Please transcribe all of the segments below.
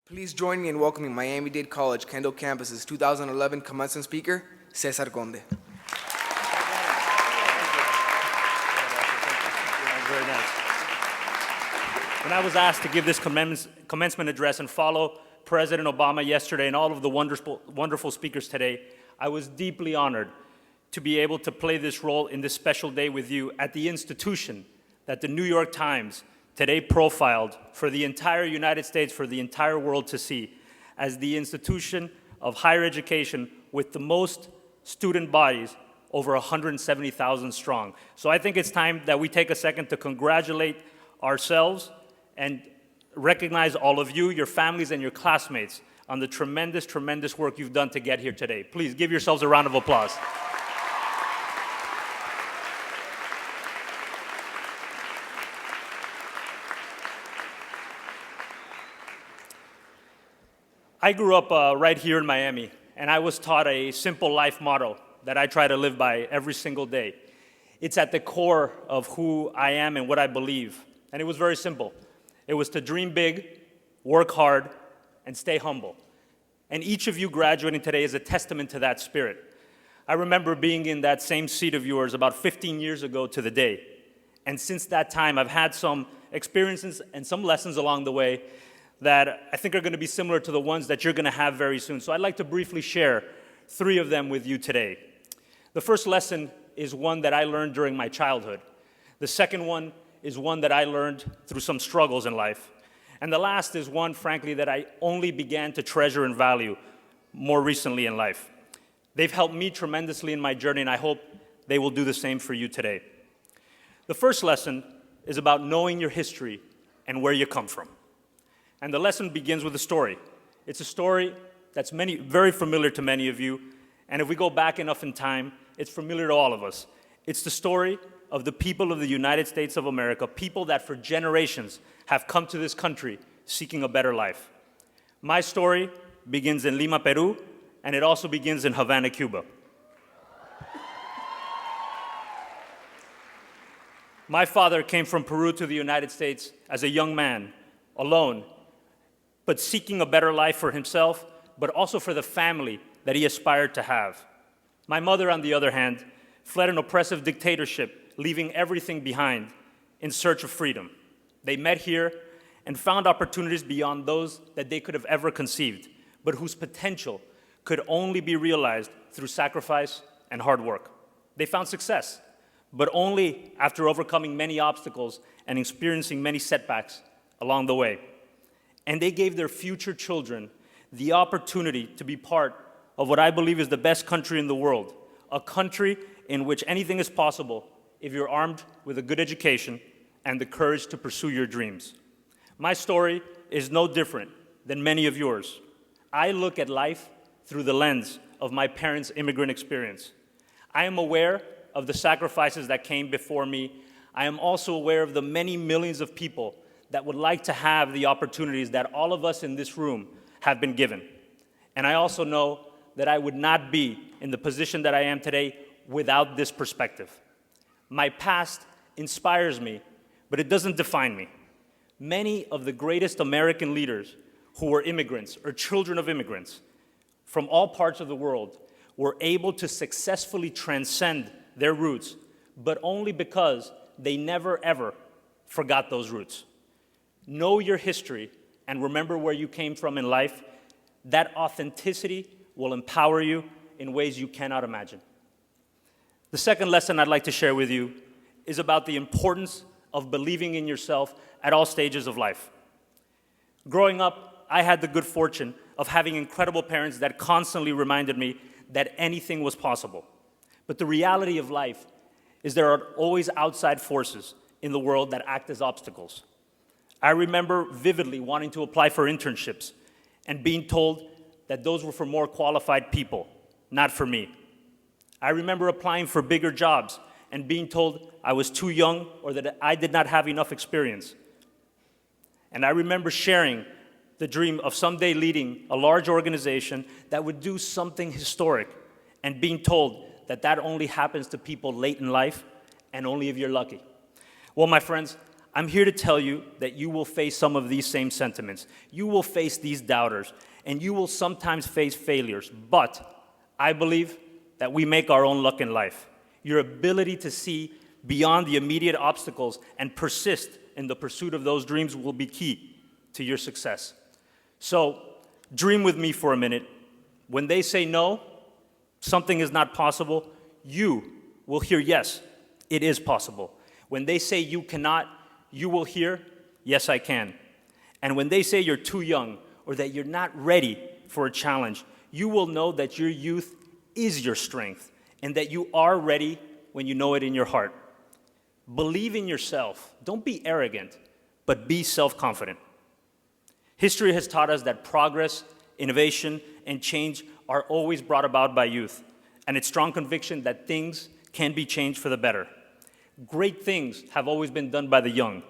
Please join me in welcoming Miami-Dade College, Kendall campus's 2011 Commencement speaker, Cesar Conde. Very nice. When I was asked to give this commencement address and follow President Obama yesterday and all of the wonderful speakers today, I was deeply honored to be able to play this role in this special day with you at the institution that the New York Times today profiled for the entire United States, for the entire world to see, as the institution of higher education with the most student bodies, over 170,000 strong. So I think it's time that we take a second to congratulate ourselves and recognize all of you, your families, and your classmates on the tremendous, tremendous work you've done to get here today. Please give yourselves a round of applause. I grew up right here in Miami, and I was taught a simple life motto that I try to live by every single day. It's at the core of who I am and what I believe. And it was very simple. It was to dream big, work hard, and stay humble. And each of you graduating today is a testament to that spirit. I remember being in that same seat of yours about 15 years ago to the day. And since that time, I've had some experiences and some lessons along the way that I think are going to be similar to the ones that you're going to have very soon. So I'd like to briefly share 3 of them with you today. The first lesson is one that I learned during my childhood. The second one is one that I learned through some struggles in life. And the last is one, frankly, that I only began to treasure and value more recently in life. They've helped me tremendously in my journey, and I hope they will do the same for you today. The first lesson is about knowing your history and where you come from. And the lesson begins with a story. It's a story that's very familiar to many of you, and if we go back enough in time, it's familiar to all of us. It's the story of the people of the United States of America, people that for generations have come to this country seeking a better life. My story begins in Lima, Peru, and it also begins in Havana, Cuba. My father came from Peru to the United States as a young man, alone, but seeking a better life for himself, but also for the family that he aspired to have. My mother, on the other hand, fled an oppressive dictatorship, leaving everything behind in search of freedom. They met here and found opportunities beyond those that they could have ever conceived, but whose potential could only be realized through sacrifice and hard work. They found success, but only after overcoming many obstacles and experiencing many setbacks along the way. And they gave their future children the opportunity to be part of what I believe is the best country in the world, a country in which anything is possible if you're armed with a good education and the courage to pursue your dreams. My story is no different than many of yours. I look at life through the lens of my parents' immigrant experience. I am aware of the sacrifices that came before me. I am also aware of the many millions of people that would like to have the opportunities that all of us in this room have been given. And I also know that I would not be in the position that I am today without this perspective. My past inspires me, but it doesn't define me. Many of the greatest American leaders who were immigrants or children of immigrants from all parts of the world were able to successfully transcend their roots, but only because they never, ever forgot those roots. Know your history and remember where you came from in life. That authenticity will empower you in ways you cannot imagine. The second lesson I'd like to share with you is about the importance of believing in yourself at all stages of life. Growing up, I had the good fortune of having incredible parents that constantly reminded me that anything was possible. But the reality of life is there are always outside forces in the world that act as obstacles. I remember vividly wanting to apply for internships and being told that those were for more qualified people, not for me. I remember applying for bigger jobs and being told I was too young or that I did not have enough experience. And I remember sharing the dream of someday leading a large organization that would do something historic and being told that that only happens to people late in life and only if you're lucky. Well, my friends, I'm here to tell you that you will face some of these same sentiments. You will face these doubters, and you will sometimes face failures. But I believe that we make our own luck in life. Your ability to see beyond the immediate obstacles and persist in the pursuit of those dreams will be key to your success. So, dream with me for a minute. When they say no, something is not possible, you will hear yes, it is possible. When they say you cannot, you will hear, yes, I can. And when they say you're too young or that you're not ready for a challenge, you will know that your youth is your strength and that you are ready when you know it in your heart. Believe in yourself. Don't be arrogant, but be self-confident. History has taught us that progress, innovation, and change are always brought about by youth, and its strong conviction that things can be changed for the better. Great things have always been done by the young.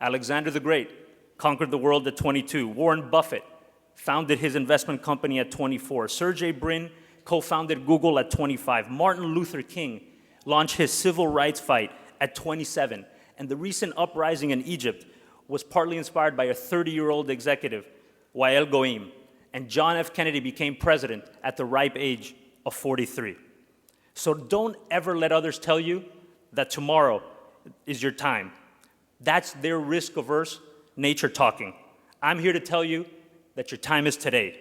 Alexander the Great conquered the world at 22. Warren Buffett founded his investment company at 24. Sergey Brin co-founded Google at 25. Martin Luther King launched his civil rights fight at 27. And the recent uprising in Egypt was partly inspired by a 30-year-old executive, Wael Goim. And John F. Kennedy became president at the ripe age of 43. So don't ever let others tell you that tomorrow is your time. That's their risk-averse nature talking. I'm here to tell you that your time is today.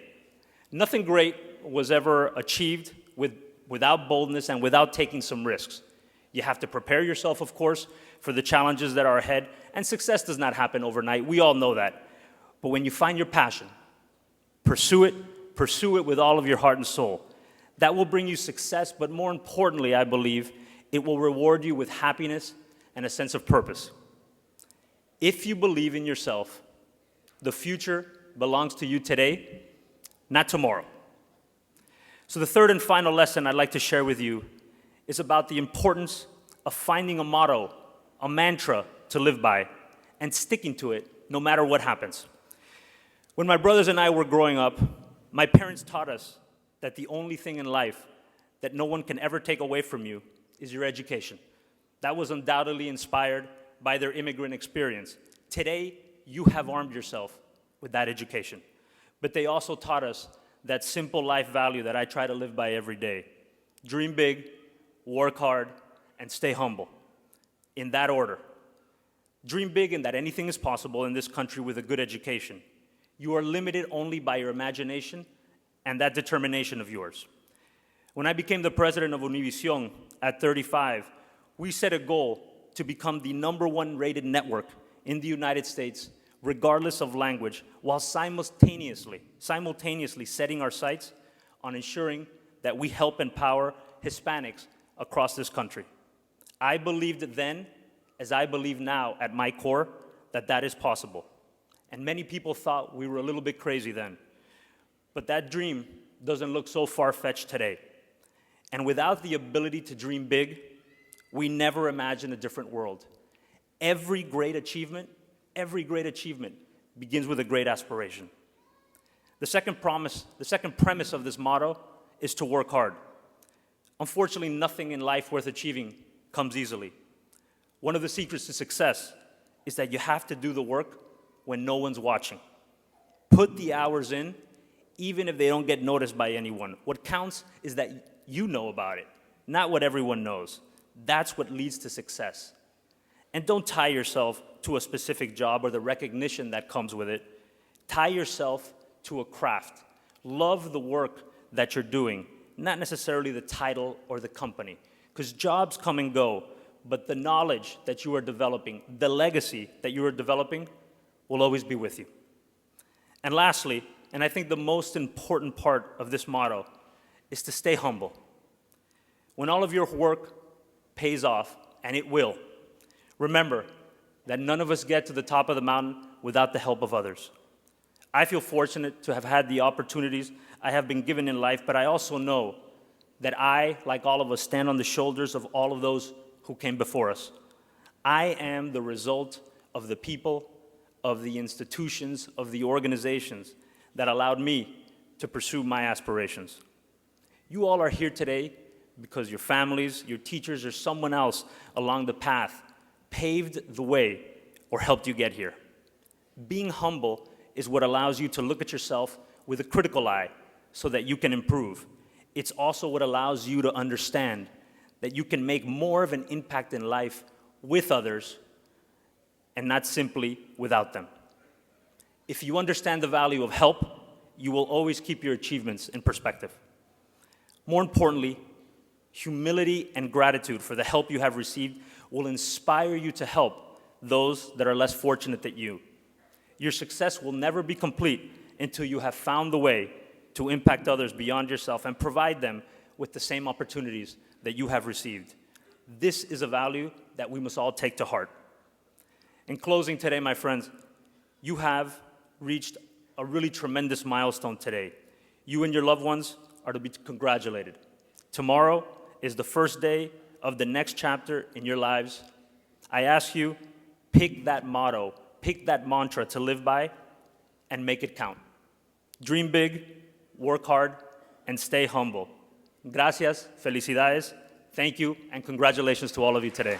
Nothing great was ever achieved without boldness and without taking some risks. You have to prepare yourself, of course, for the challenges that are ahead, and success does not happen overnight. We all know that. But when you find your passion, pursue it with all of your heart and soul. That will bring you success, but more importantly, I believe, it will reward you with happiness and a sense of purpose. If you believe in yourself, the future belongs to you today, not tomorrow. So the third and final lesson I'd like to share with you is about the importance of finding a motto, a mantra to live by, and sticking to it no matter what happens. When my brothers and I were growing up, my parents taught us that the only thing in life that no one can ever take away from you is your education. That was undoubtedly inspired by their immigrant experience. Today, you have armed yourself with that education. But they also taught us that simple life value that I try to live by every day. Dream big, work hard, and stay humble. In that order. Dream big in that anything is possible in this country with a good education. You are limited only by your imagination and that determination of yours. When I became the president of Univision at 35, we set a goal to become the #1 rated network in the United States, regardless of language, while simultaneously setting our sights on ensuring that we help empower Hispanics across this country. I believed then, as I believe now at my core, that that is possible. And many people thought we were a little bit crazy then. But that dream doesn't look so far-fetched today. And without the ability to dream big, we never imagine a different world. Every great achievement begins with a great aspiration. The second premise of this motto is to work hard. Unfortunately, nothing in life worth achieving comes easily. One of the secrets to success is that you have to do the work when no one's watching. Put the hours in, even if they don't get noticed by anyone. What counts is that you know about it, not what everyone knows. That's what leads to success. And don't tie yourself to a specific job or the recognition that comes with it. Tie yourself to a craft. Love the work that you're doing, not necessarily the title or the company. Because jobs come and go, but the knowledge that you are developing, the legacy that you are developing, will always be with you. And lastly, and I think the most important part of this motto, is to stay humble. When all of your work pays off, and it will, remember that none of us get to the top of the mountain without the help of others. I feel fortunate to have had the opportunities I have been given in life, but I also know that I, like all of us, stand on the shoulders of all of those who came before us. I am the result of the people, of the institutions, of the organizations that allowed me to pursue my aspirations. You all are here today because your families, your teachers, or someone else along the path paved the way or helped you get here. Being humble is what allows you to look at yourself with a critical eye so that you can improve. It's also what allows you to understand that you can make more of an impact in life with others and not simply without them. If you understand the value of help, you will always keep your achievements in perspective. More importantly, humility and gratitude for the help you have received will inspire you to help those that are less fortunate than you. Your success will never be complete until you have found the way to impact others beyond yourself and provide them with the same opportunities that you have received. This is a value that we must all take to heart. In closing today, my friends, you have reached a really tremendous milestone today. You and your loved ones are to be congratulated. Tomorrow is the first day of the next chapter in your lives. I ask you, pick that motto, pick that mantra to live by, and make it count. Dream big, work hard, and stay humble. Gracias, felicidades, thank you, and congratulations to all of you today.